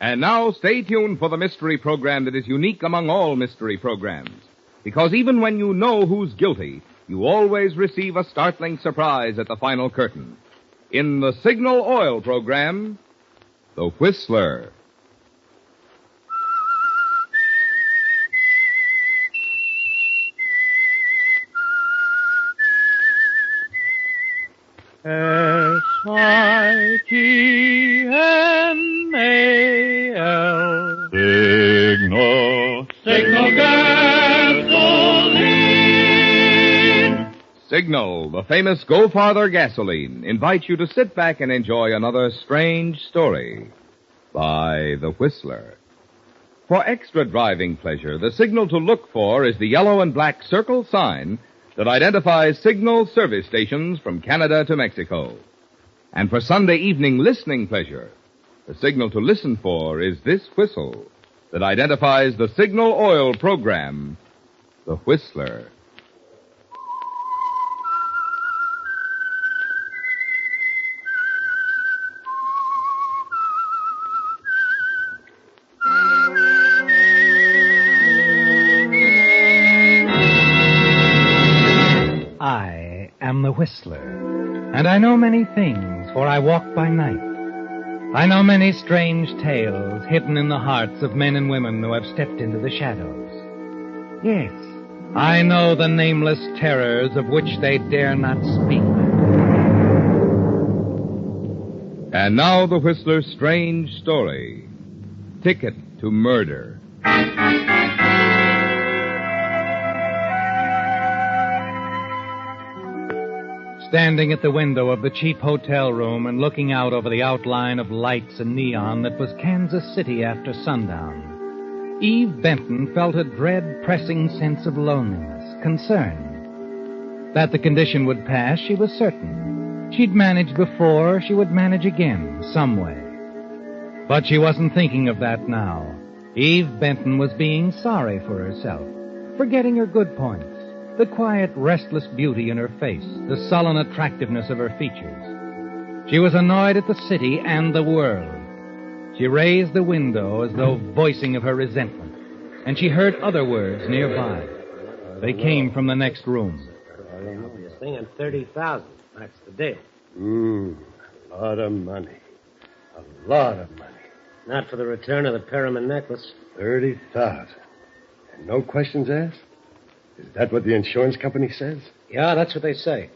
And now, stay tuned for the mystery program that is unique among all mystery programs. Because even when you know who's guilty, you always receive a startling surprise at the final curtain. In the Signal Oil program, The Whistler. S-I-G-N-A-L. Signal gasoline. Signal, the famous Go Farther gasoline, invites you to sit back and enjoy another strange story by The Whistler. For extra driving pleasure, the signal to look for is the yellow and black circle sign that identifies Signal service stations from Canada to Mexico. And for Sunday evening listening pleasure, the signal to listen for is this whistle that identifies the Signal Oil program, The Whistler. I am the Whistler, and I know many things, for I walk by night. I know many strange tales hidden in the hearts of men and women who have stepped into the shadows. Yes, I know the nameless terrors of which they dare not speak. And now the Whistler's strange story, Ticket to Murder. Standing at the window of the cheap hotel room and looking out over the outline of lights and neon that was Kansas City after sundown, Eve Benton felt a dread, pressing sense of loneliness, concern. That the condition would pass, she was certain. She'd managed before, she would manage again, some way. But she wasn't thinking of that now. Eve Benton was being sorry for herself, forgetting her good points. The quiet, restless beauty in her face, the sullen attractiveness of her features. She was annoyed at the city and the world. She raised the window as though voicing of her resentment, and she heard other words nearby. They came from the next room. This thing on 30,000. That's the deal. A lot of money. A lot of money. Not for the return of the Perriman necklace. 30,000. And no questions asked? Is that what the insurance company says? Yeah, that's what they say.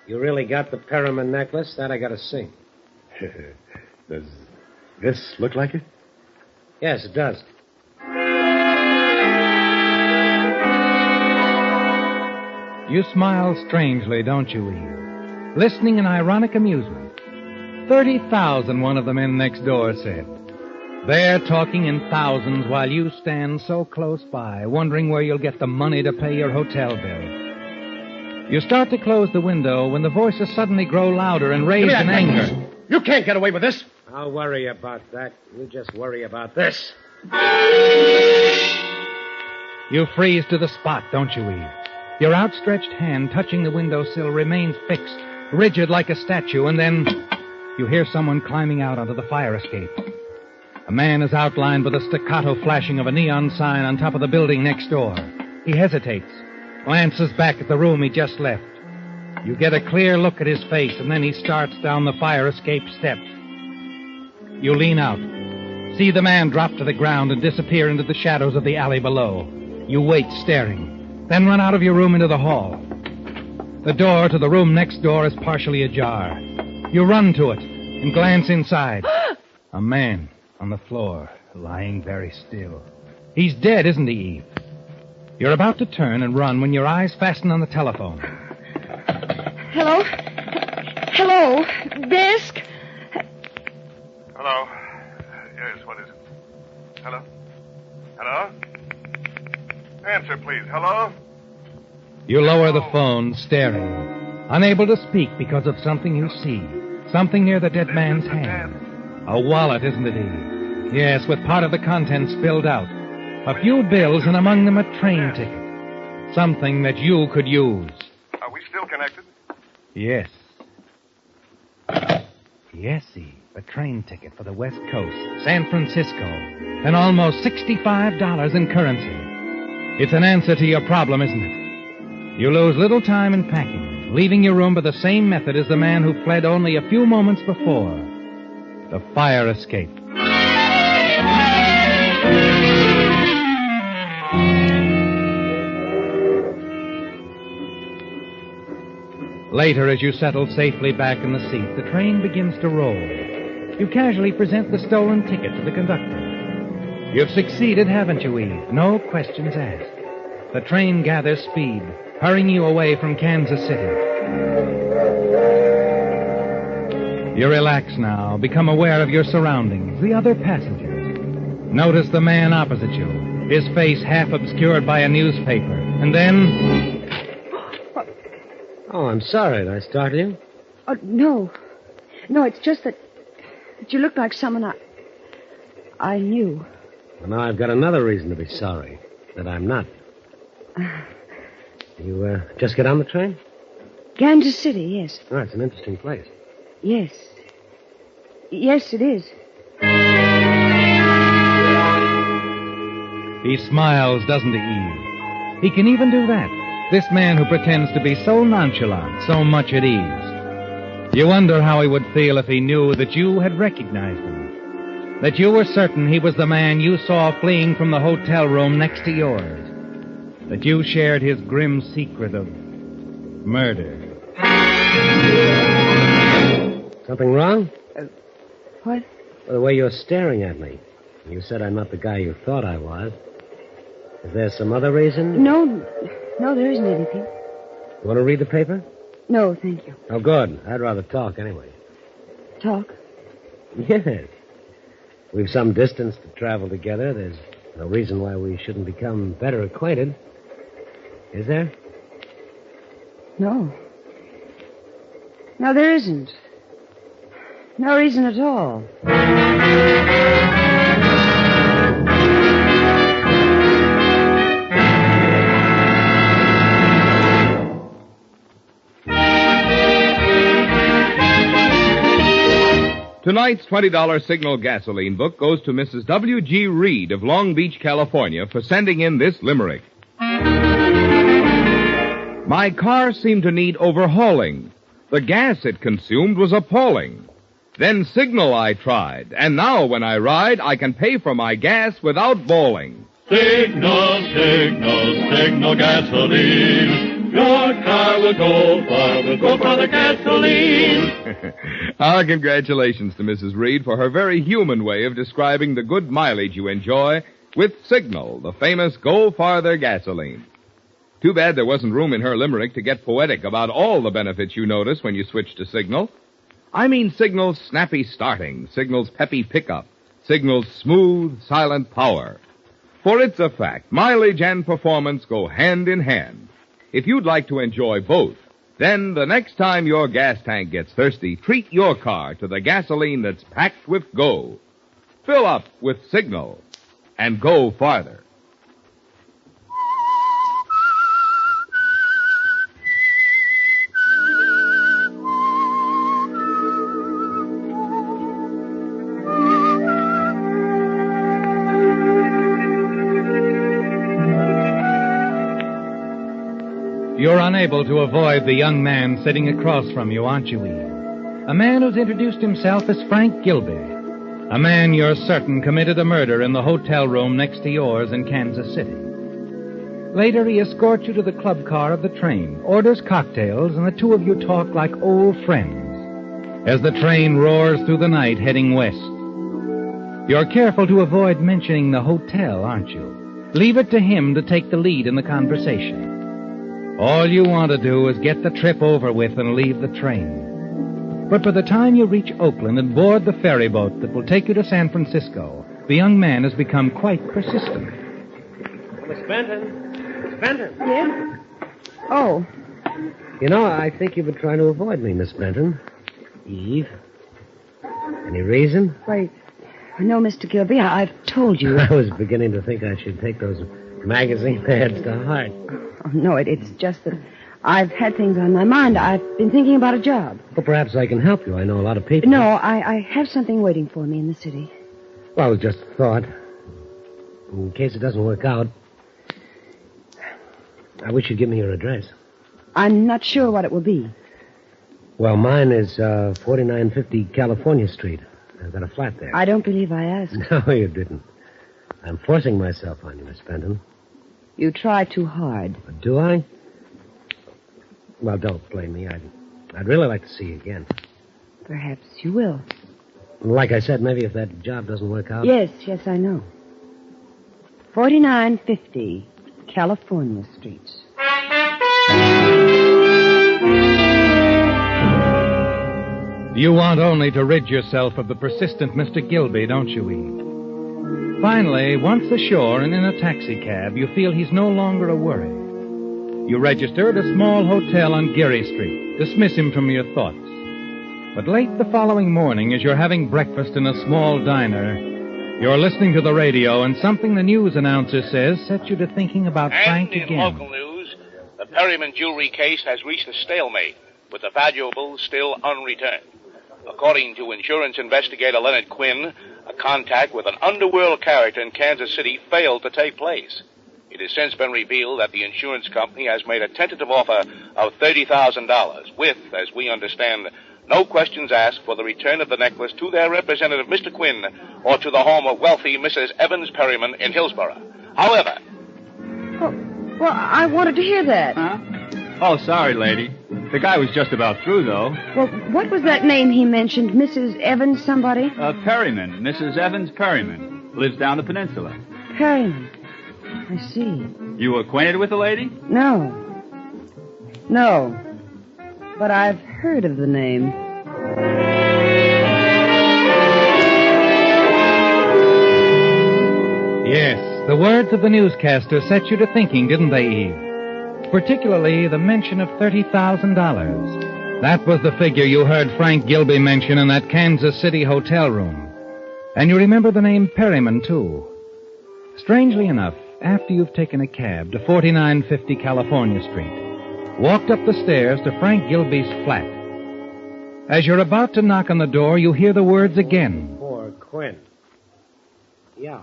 You really got the Perriman necklace? That I gotta see. Does this look like it? Yes, it does. You smile strangely, don't you, Eve? Listening in ironic amusement. 30,000, one of the men next door said. They're talking in thousands while you stand so close by, wondering where you'll get the money to pay your hotel bill. You start to close the window when the voices suddenly grow louder and raised in anger. You can't get away with this. I'll worry about that. You just worry about this. You freeze to the spot, don't you, Eve? Your outstretched hand touching the windowsill remains fixed, rigid like a statue, and then you hear someone climbing out onto the fire escape. A man is outlined by the staccato flashing of a neon sign on top of the building next door. He hesitates, glances back at the room he just left. You get a clear look at his face, and then he starts down the fire escape steps. You lean out, see the man drop to the ground and disappear into the shadows of the alley below. You wait, staring, then run out of your room into the hall. The door to the room next door is partially ajar. You run to it and glance inside. A man on the floor, lying very still. He's dead, isn't he, Eve? You're about to turn and run when your eyes fasten on the telephone. Hello? Hello? Desk? Hello. Yes, what is it? Hello? Hello? Answer, please. Hello? You lower the phone, staring, unable to speak because of something you see. Something near the dead man's hand. A wallet, isn't it, Eve? Yes, with part of the contents filled out. A few bills, and among them a train ticket. Something that you could use. Are we still connected? Yes. Yes, Eve. A train ticket for the West Coast, San Francisco, and almost $65 in currency. It's an answer to your problem, isn't it? You lose little time in packing, leaving your room by the same method as the man who fled only a few moments before. The fire escape. Later, as you settle safely back in the seat, the train begins to roll. You casually present the stolen ticket to the conductor. You've succeeded, haven't you, Eve? No questions asked. The train gathers speed, hurrying you away from Kansas City. You relax now, become aware of your surroundings, the other passengers. Notice the man opposite you, his face half obscured by a newspaper. And then... Oh, I'm sorry. Did I startle you? Oh, no. No, it's just that you look like someone I knew. Well, now I've got another reason to be sorry. That I'm not. You just get on the train? Kansas City, yes. Oh, it's an interesting place. Yes. Yes, it is. He smiles, doesn't he, Eve? He can even do that. This man who pretends to be so nonchalant, so much at ease. You wonder how he would feel if he knew that you had recognized him. That you were certain he was the man you saw fleeing from the hotel room next to yours. That you shared his grim secret of murder. Something wrong? What? Well, the way you're staring at me. You said I'm not the guy you thought I was. Is there some other reason? No, there isn't anything. You want to read the paper? No, thank you. Oh, good. I'd rather talk anyway. Talk? Yes. We've some distance to travel together. There's no reason why we shouldn't become better acquainted. Is there? No. No, there isn't. No reason at all. Tonight's $20 Signal gasoline book goes to Mrs. W.G. Reed of Long Beach, California, for sending in this limerick. My car seemed to need overhauling. The gas it consumed was appalling. Then Signal I tried, and now when I ride, I can pay for my gas without bawling. Signal, signal, signal gasoline. Your car will go for the gasoline. Our congratulations to Mrs. Reed for her very human way of describing the good mileage you enjoy with Signal, the famous Go Farther gasoline. Too bad there wasn't room in her limerick to get poetic about all the benefits you notice when you switch to Signal. I mean Signal's snappy starting, Signal's peppy pickup, Signal's smooth, silent power. For it's a fact, mileage and performance go hand in hand. If you'd like to enjoy both, then the next time your gas tank gets thirsty, treat your car to the gasoline that's packed with go. Fill up with Signal and go farther. You're unable to avoid the young man sitting across from you, aren't you, Eve? A man who's introduced himself as Frank Gilby. A man you're certain committed a murder in the hotel room next to yours in Kansas City. Later, he escorts you to the club car of the train, orders cocktails, and the two of you talk like old friends as the train roars through the night heading west. You're careful to avoid mentioning the hotel, aren't you? Leave it to him to take the lead in the conversation. All you want to do is get the trip over with and leave the train. But by the time you reach Oakland and board the ferry boat that will take you to San Francisco, the young man has become quite persistent. Miss Benton. Miss Benton. Yes? Oh. You know, I think you've been trying to avoid me, Miss Benton. Eve. Any reason? Wait. No, Mr. Gilby, I've told you. I was beginning to think I should take those magazine ads to heart. Oh, no, it's just that I've had things on my mind. I've been thinking about a job. Well, perhaps I can help you. I know a lot of people. No, I have something waiting for me in the city. Well, just a thought. In case it doesn't work out, I wish you'd give me your address. I'm not sure what it will be. Well, mine is 4950 California Street. I've got a flat there. I don't believe I asked. No, you didn't. I'm forcing myself on you, Miss Fenton. You try too hard. Do I? Well, don't blame me. I'd really like to see you again. Perhaps you will. Like I said, maybe if that job doesn't work out. Yes, I know. 4950 California Street. You want only to rid yourself of the persistent Mr. Gilby, don't you, Eve? Finally, once ashore and in a taxicab, you feel he's no longer a worry. You register at a small hotel on Geary Street. Dismiss him from your thoughts. But late the following morning, as you're having breakfast in a small diner, you're listening to the radio, and something the news announcer says sets you to thinking about Frank And in again. local news, the Perryman jewelry case has reached a stalemate, with the valuables still unreturned. According to insurance investigator Leonard Quinn, a contact with an underworld character in Kansas City failed to take place. It has since been revealed that the insurance company has made a tentative offer of $30,000 with, as we understand, no questions asked for the return of the necklace to their representative, Mr. Quinn, or to the home of wealthy Mrs. Evans Perryman in Hillsborough. However... Well, I wanted to hear that. Huh? Oh, sorry, lady. The guy was just about through, though. Well, what was that name he mentioned? Mrs. Evans somebody? Perryman. Mrs. Evans Perryman. Lives down the peninsula. Perryman. I see. You acquainted with the lady? No. But I've heard of the name. Yes, the words of the newscaster set you to thinking, didn't they, Eve? Particularly the mention of $30,000. That was the figure you heard Frank Gilby mention in that Kansas City hotel room. And you remember the name Perryman, too. Strangely enough, after you've taken a cab to 4950 California Street, walked up the stairs to Frank Gilby's flat. As you're about to knock on the door, you hear the words again. For Quinn. Yeah.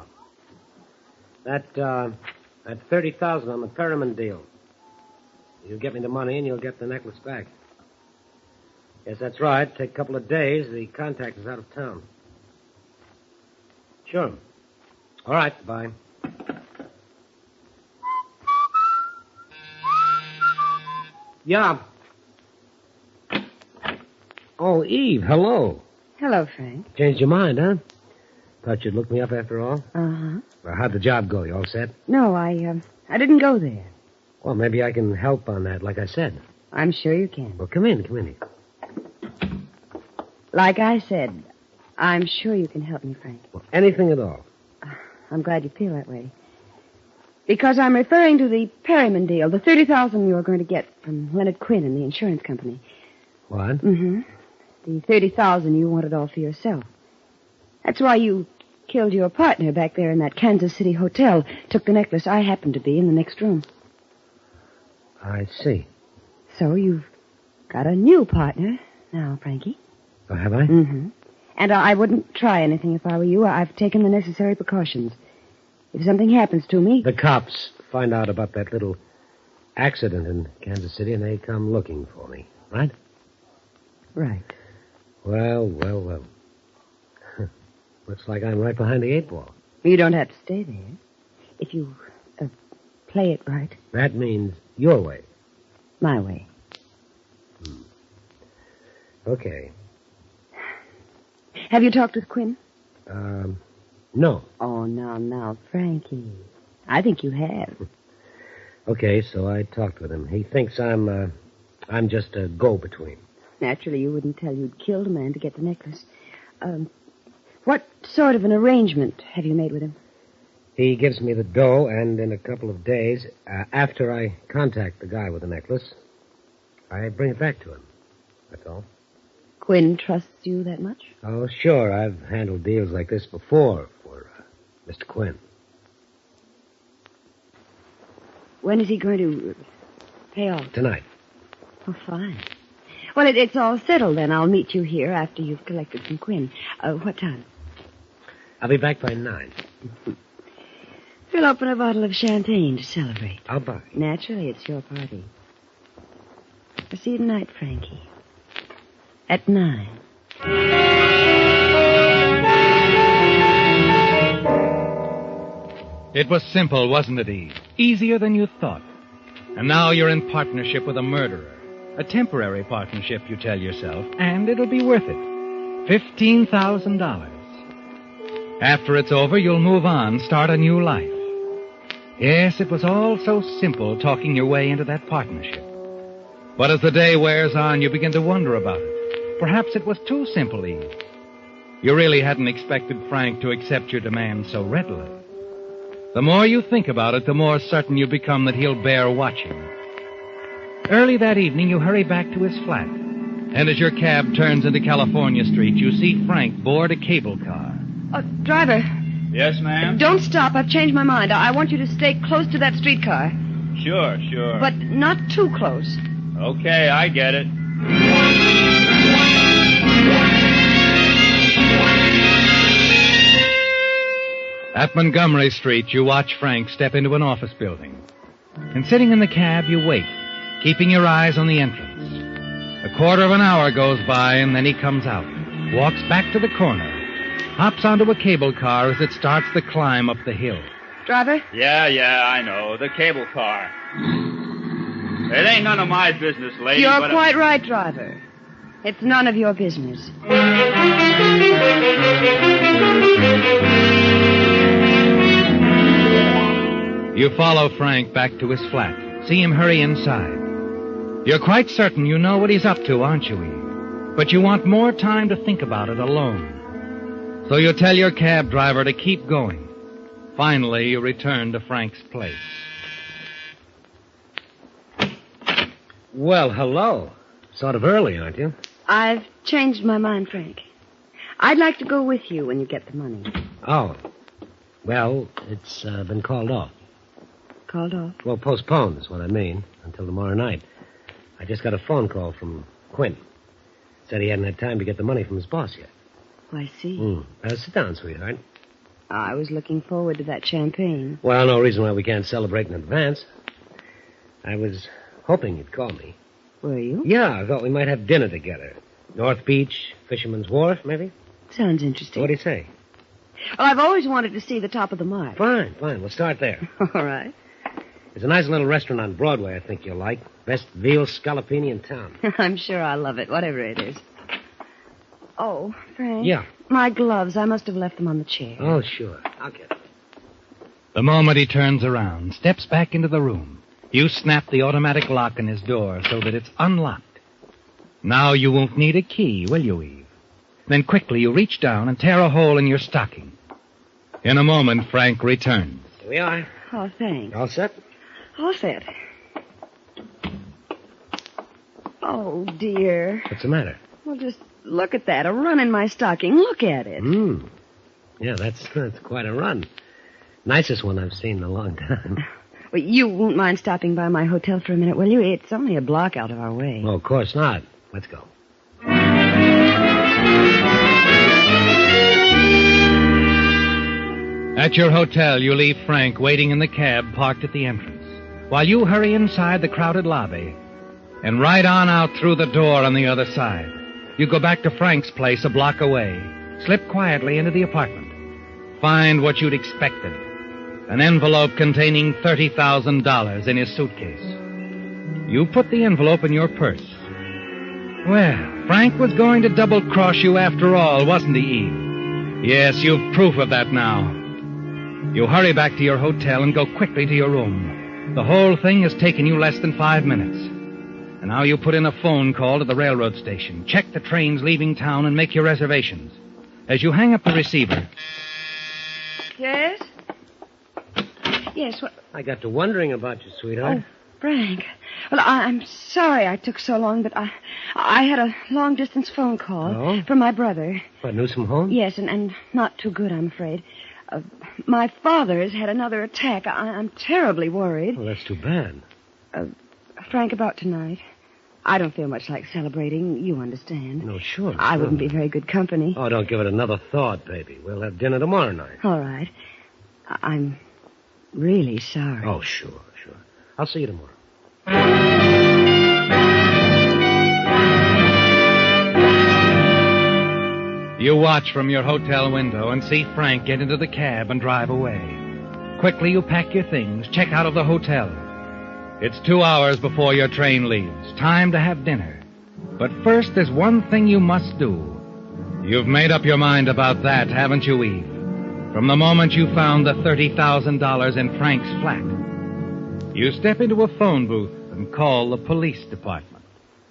That 30,000 on the Perryman deal. You get me the money and you'll get the necklace back. Yes, that's right. Take a couple of days. The contact is out of town. Sure. All right, bye. Yeah. Oh, Eve, hello. Hello, Frank. Changed your mind, huh? Thought you'd look me up after all? Uh-huh. Well, how'd the job go? You all set? No, I didn't go there. Well, maybe I can help on that, like I said. I'm sure you can. Well, come in here. Like I said, I'm sure you can help me, Frank. Well, anything at all. I'm glad you feel that way. Because I'm referring to the Perryman deal, the $30,000 you were going to get from Leonard Quinn and the insurance company. What? Mm-hmm. The $30,000 you wanted all for yourself. That's why you killed your partner back there in that Kansas City hotel, took the necklace. I happened to be in the next room. I see. So you've got a new partner now, Frankie. Oh, have I? Mm-hmm. And I wouldn't try anything if I were you. I've taken the necessary precautions. If something happens to me... The cops find out about that little accident in Kansas City, and they come looking for me, right? Right. Well. Looks like I'm right behind the 8 ball. You don't have to stay there. If you play it right. That means your way. My way. Okay. Have you talked with Quinn? No. Oh, now, Frankie. I think you have. Okay, so I talked with him. He thinks I'm just a go-between. Naturally, you wouldn't tell you'd killed a man to get the necklace. What sort of an arrangement have you made with him? He gives me the dough, and in a couple of days, after I contact the guy with the necklace, I bring it back to him. That's all. Quinn trusts you that much? Oh, sure. I've handled deals like this before for Mr. Quinn. When is he going to pay off? Tonight. Oh, fine. Well, it's all settled then. I'll meet you here after you've collected from Quinn. What time? I'll be back by 9. We'll open a bottle of champagne to celebrate. I'll buy. Naturally, it's your party. I'll see you tonight, Frankie. At 9. It was simple, wasn't it, Eve? Easier than you thought. And now you're in partnership with a murderer. A temporary partnership, you tell yourself, and it'll be worth it. $15,000. After it's over, you'll move on, start a new life. Yes, it was all so simple, talking your way into that partnership. But as the day wears on, you begin to wonder about it. Perhaps it was too simple, Eve. You really hadn't expected Frank to accept your demand so readily. The more you think about it, the more certain you become that he'll bear watching. Early that evening, you hurry back to his flat. And as your cab turns into California Street, you see Frank board a cable car. Driver. Yes, ma'am? Don't stop. I've changed my mind. I want you to stay close to that streetcar. Sure. But not too close. Okay, I get it. At Montgomery Street, you watch Frank step into an office building. And sitting in the cab, you wait, keeping your eyes on the entrance. A quarter of an hour goes by, and then he comes out, walks back to the corner, hops onto a cable car as it starts the climb up the hill. Driver? Yeah, I know. The cable car. It ain't none of my business, lady. You're quite right, driver. It's none of your business. You follow Frank back to his flat. See him hurry inside. You're quite certain you know what he's up to, aren't you, Eve? But you want more time to think about it alone. So you tell your cab driver to keep going. Finally, you return to Frank's place. Well, hello. Sort of early, aren't you? I've changed my mind, Frank. I'd like to go with you when you get the money. Oh. Well, it's been called off. Called off? Well, postponed is what I mean, until tomorrow night. I just got a phone call from Quinn. Said he hadn't had time to get the money from his boss yet. Oh, I see. Sit down, sweetheart. I was looking forward to that champagne. Well, no reason why we can't celebrate in advance. I was hoping you'd call me. Were you? Yeah, I thought we might have dinner together. North Beach, Fisherman's Wharf, maybe? Sounds interesting. What do you say? Well, I've always wanted to see the top of the Mart. Fine. We'll start there. All right. There's a nice little restaurant on Broadway I think you'll like. Best veal scallopini in town. I'm sure I'll love it, whatever it is. Oh, Frank. Yeah. My gloves. I must have left them on the chair. Oh, sure. I'll get them. The moment he turns around, steps back into the room, you snap the automatic lock in his door so that it's unlocked. Now you won't need a key, will you, Eve? Then quickly you reach down and tear a hole in your stocking. In a moment, Frank returns. Here we are. Oh, thanks. All set? All set. Oh, dear. What's the matter? Well, just look at that. A run in my stocking. Look at it. Yeah, that's quite a run. Nicest one I've seen in a long time. Well, you won't mind stopping by my hotel for a minute, will you? It's only a block out of our way. Oh, of course not. Let's go. At your hotel, you leave Frank waiting in the cab parked at the entrance, while you hurry inside the crowded lobby and right on out through the door on the other side. You go back to Frank's place a block away, slip quietly into the apartment, find what you'd expected, an envelope containing $30,000 in his suitcase. You put the envelope in your purse. Well, Frank was going to double-cross you after all, wasn't he, Eve? Yes, you've proof of that now. You hurry back to your hotel and go quickly to your room. The whole thing has taken you less than 5 minutes. And now you put in a phone call to the railroad station, check the trains leaving town, and make your reservations. As you hang up the receiver... Yes? Yes, what... I got to wondering about you, sweetheart. Oh, Frank. Well, I'm sorry I took so long, but I had a long-distance phone call from my brother. What, news from home? Yes, and not too good, I'm afraid. My father's had another attack. I'm terribly worried. Well, that's too bad. Frank, about tonight. I don't feel much like celebrating. You understand. No, sure. I wouldn't be very good company. Oh, don't give it another thought, baby. We'll have dinner tomorrow night. All right. I'm really sorry. Oh, sure. I'll see you tomorrow. You watch from your hotel window and see Frank get into the cab and drive away. Quickly, you pack your things, check out of the hotel. It's 2 hours before your train leaves. Time to have dinner. But first, there's one thing you must do. You've made up your mind about that, haven't you, Eve? From the moment you found the $30,000 in Frank's flat. You step into a phone booth and call the police department.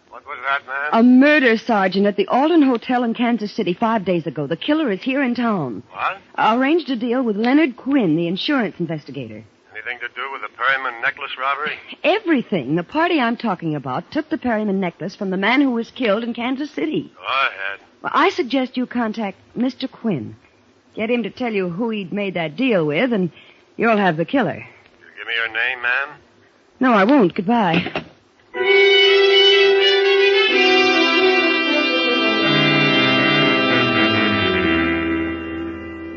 What was that, man? A murder, Sergeant, at the Alden Hotel in Kansas City 5 days ago. The killer is here in town. What? I arranged a deal with Leonard Quinn, the insurance investigator. Anything to do with the Perryman necklace robbery? Everything. The party I'm talking about took the Perryman necklace from the man who was killed in Kansas City. Go ahead. Well, I suggest you contact Mr. Quinn. Get him to tell you who he'd made that deal with, and you'll have the killer. You give me your name, ma'am? No, I won't. Goodbye.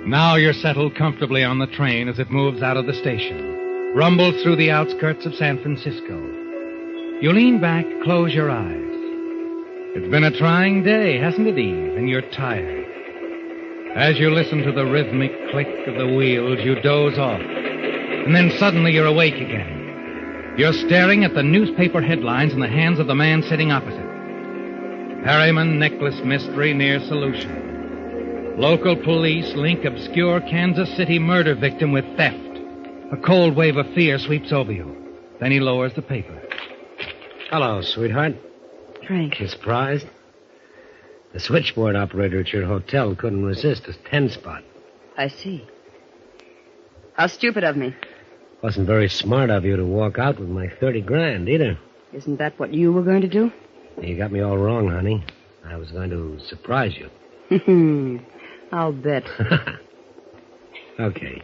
Now you're settled comfortably on the train as it moves out of the station, rumbles through the outskirts of San Francisco. You lean back, close your eyes. It's been a trying day, hasn't it, Eve? And you're tired. As you listen to the rhythmic click of the wheels, you doze off. And then suddenly you're awake again. You're staring at the newspaper headlines in the hands of the man sitting opposite. Perryman necklace mystery near solution. Local police link obscure Kansas City murder victim with theft. A cold wave of fear sweeps over you. Then he lowers the paper. Hello, sweetheart. Frank. You surprised? The switchboard operator at your hotel couldn't resist a 10-spot. I see. How stupid of me. Wasn't very smart of you to walk out with my 30 grand, either. Isn't that what you were going to do? You got me all wrong, honey. I was going to surprise you. I'll bet. Okay.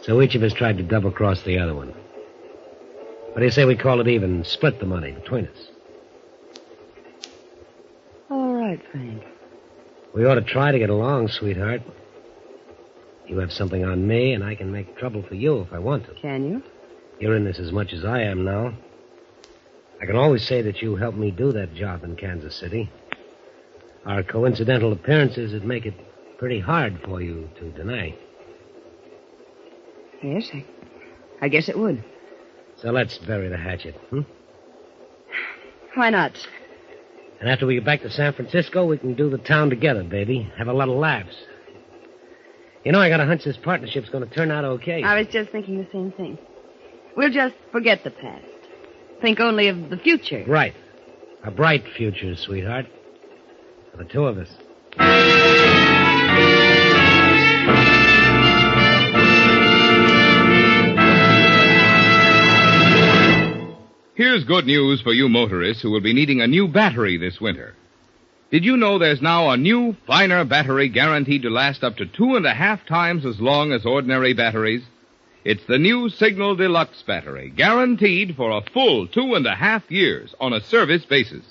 So each of us tried to double-cross the other one. What do you say we call it even and split the money between us? All right, Frank. We ought to try to get along, sweetheart. You have something on me, and I can make trouble for you if I want to. Can you? You're in this as much as I am now. I can always say that you helped me do that job in Kansas City. Our coincidental appearances would make it pretty hard for you to deny. Yes, I guess it would. So let's bury the hatchet, Why not? And after we get back to San Francisco, we can do the town together, baby. Have a lot of laughs. You know, I got a hunch this partnership's going to turn out okay. I was just thinking the same thing. We'll just forget the past. Think only of the future. Right. A bright future, sweetheart. For the two of us. Here's good news for you motorists who will be needing a new battery this winter. Did you know there's now a new, finer battery guaranteed to last up to 2.5 times as long as ordinary batteries? It's the new Signal Deluxe battery, guaranteed for a full 2.5 years on a service basis.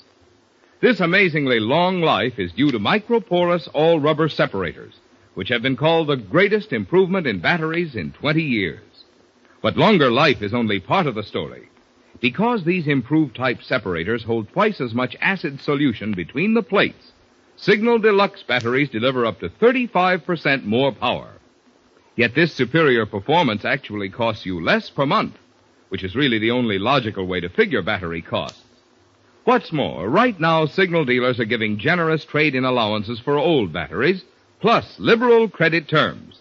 This amazingly long life is due to microporous all-rubber separators, which have been called the greatest improvement in batteries in 20 years. But longer life is only part of the story. Because these improved type separators hold twice as much acid solution between the plates, Signal Deluxe batteries deliver up to 35% more power. Yet this superior performance actually costs you less per month, which is really the only logical way to figure battery costs. What's more, right now Signal dealers are giving generous trade-in allowances for old batteries, plus liberal credit terms.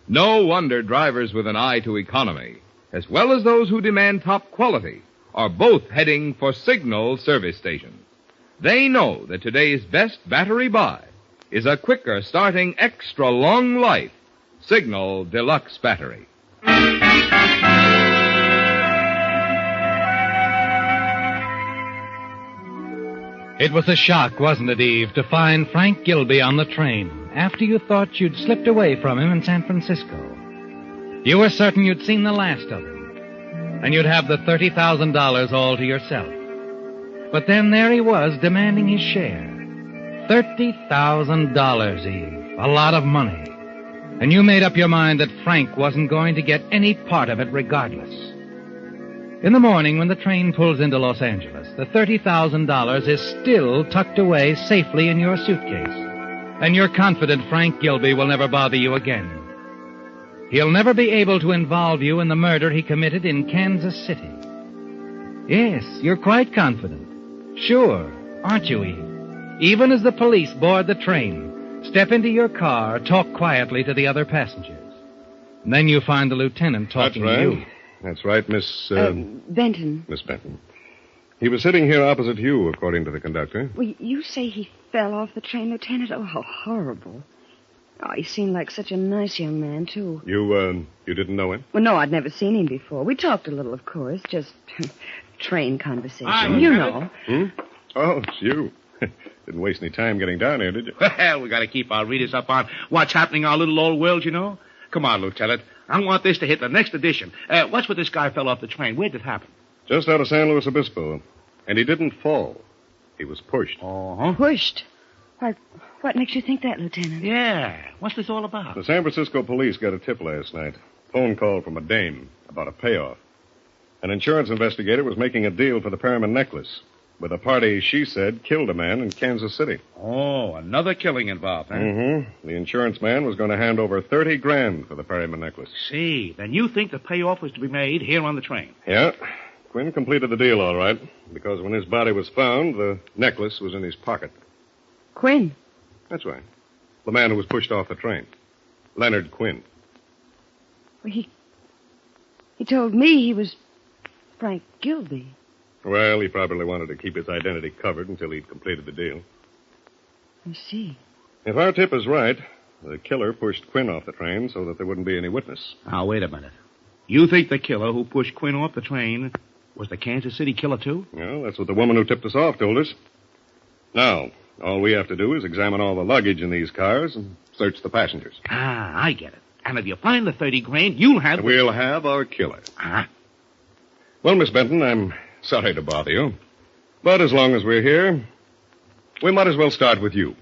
No wonder drivers with an eye to economy, as well as those who demand top quality, are both heading for Signal service stations. They know that today's best battery buy is a quicker starting extra long life Signal Deluxe battery. It was a shock, wasn't it, Eve, to find Frank Gilby on the train after you thought you'd slipped away from him in San Francisco. You were certain you'd seen the last of him, and you'd have the $30,000 all to yourself. But then there he was, demanding his share. $30,000, Eve. A lot of money. And you made up your mind that Frank wasn't going to get any part of it regardless. In the morning, when the train pulls into Los Angeles, the $30,000 is still tucked away safely in your suitcase. And you're confident Frank Gilby will never bother you again. He'll never be able to involve you in the murder he committed in Kansas City. Yes, you're quite confident. Sure, aren't you, Eve? Even as the police board the train, step into your car, talk quietly to the other passengers. And then you find the lieutenant talking to you. That's right, Miss... Benton. Miss Benton. He was sitting here opposite you, according to the conductor. Well, you say he fell off the train, Lieutenant? Oh, how horrible. Oh, he seemed like such a nice young man, too. You didn't know him? Well, no, I'd never seen him before. We talked a little, of course, just train conversation. You know. Oh, it's you. Didn't waste any time getting down here, did you? Well, we got to keep our readers up on what's happening in our little old world, you know. Come on, Lieutenant. I want this to hit the next edition. What's with this guy fell off the train? Where did it happen? Just out of San Luis Obispo. And he didn't fall. He was pushed. Uh-huh. Pushed? Why, what makes you think that, Lieutenant? Yeah. What's this all about? The San Francisco police got a tip last night. Phone call from a dame about a payoff. An insurance investigator was making a deal for the Perriman necklace with a party she said killed a man in Kansas City. Oh, another killing involved, huh? Mm-hmm. The insurance man was going to hand over $30,000 for the Perriman necklace. See, then you think the payoff was to be made here on the train? Yeah. Quinn completed the deal all right, because when his body was found, the necklace was in his pocket. Quinn? That's right. The man who was pushed off the train. Leonard Quinn. Well, he told me he was Frank Gilby. Well, he probably wanted to keep his identity covered until he'd completed the deal. I see. If our tip is right, the killer pushed Quinn off the train so that there wouldn't be any witness. Now, wait a minute. You think the killer who pushed Quinn off the train was the Kansas City killer, too? Well, that's what the woman who tipped us off told us. Now, all we have to do is examine all the luggage in these cars and search the passengers. Ah, I get it. And if you find the $30,000, you'll have... We'll have our killer. Ah. Well, Miss Benton, I'm sorry to bother you. But as long as we're here, we might as well start with you.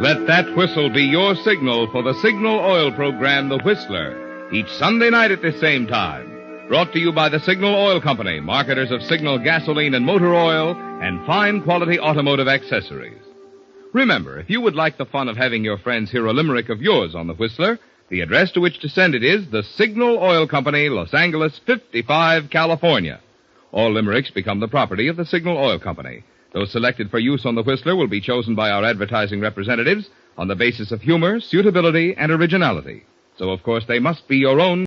Let that whistle be your signal for the Signal Oil program, The Whistler, each Sunday night at this same time. Brought to you by the Signal Oil Company, marketers of Signal gasoline and motor oil and fine quality automotive accessories. Remember, if you would like the fun of having your friends hear a limerick of yours on The Whistler, the address to which to send it is the Signal Oil Company, Los Angeles 55, California. All limericks become the property of the Signal Oil Company. Those selected for use on the Whistler will be chosen by our advertising representatives on the basis of humor, suitability, and originality. So, of course, they must be your own